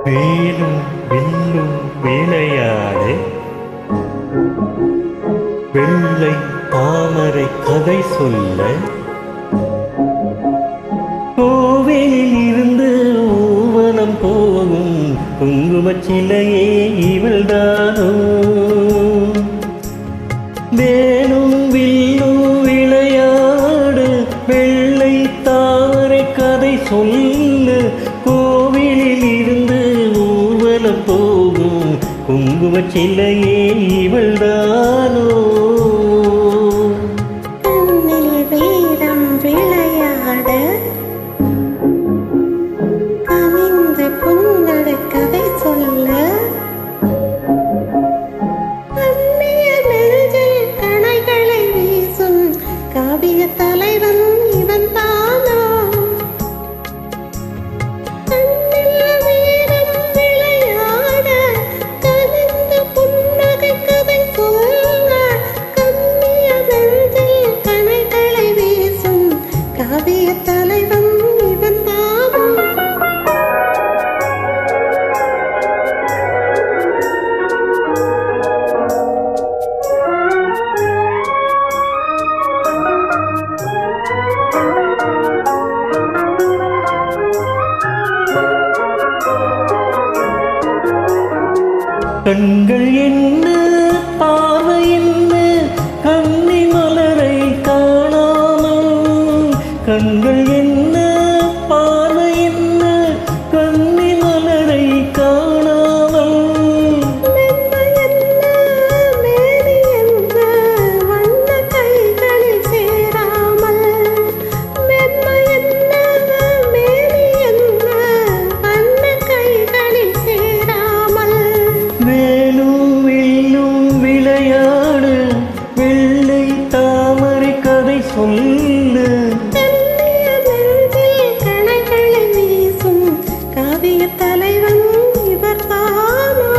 வேலும் வில்லும் விளையாட வெள்ளை தாமரை கதை சொல்ல கோவிலில் இருந்து ஊவனம் போகும் குங்குமச் சிலையே இவள்தானோ. வேலும் வில்லும் விளையாடு வெள்ளை தாமரை கதை சொல்ல கோவிலில் இருந்து ஊர்வலம் போகும் குங்குமச் சிலையே இவள்தானோ. கண்ணில் வீரம் விளையாட கனிந்த புன்னட கதை சொல்ல அந்நிய நெஞ்சில் கணைகளை வீசும் காவிய தலைவன் இவன் தானோ. கண்ணில் வீரம் விளையாட கனிந்த புன்னகை கதை சொல்ல கண்ணிய நெஞ்சில் கணைகளை வீசும் காவிய தலைவன் இவன் தானோ. கண்கள் என்ன பார்வை என்ன கண்ணி மலரை காணாமல். கண்கள் என்ன பார்வை என்ன கண்ணி மலரை காணாமல். மென்மை என்ன மேனி என்ற வண்ண கைகளில் சேராமல். மென்மை என்ன மேனி என்ற வண்ண கைகளில் சேராமல். வேலும் வில்லும் விளையாடு வெள்ளை தாமரை கதை சொல்லு. கண்ணிய நெஞ்சில் கணைகளை வீசும் காவிய தலைவன் இவர் தானோ.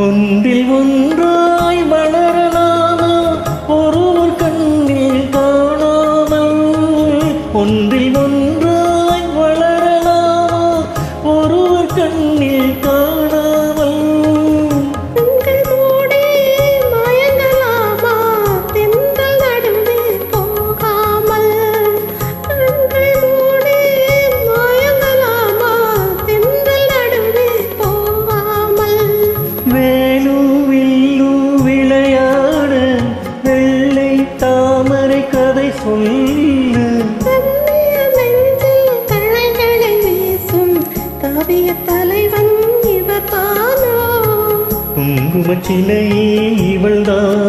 ஒன்றில் ஒன்றாய் வளரலாமா ஒருவர் கண்ணில் காணாமல். ஒன்றில் ஒன்றாய் வளரலாமா ஒருவர் கண்ணில் காணாமல். கண்கள் மூடி மயங்கலாமா தென்றல் நடுவே போகாமல். கண்கள் மூடி மயங்கலாமா தென்றல் நடுவே போகாமல். வேலும் வில்லும் விளையாடு வெள்ளை தாமரை கதை சொல்லு. கண்ணிய நெஞ்சில் கணைகளை வீசும் காவிய தலைவன் இவர் தானோ. குங்குமச் சிலையே இவள்தான்.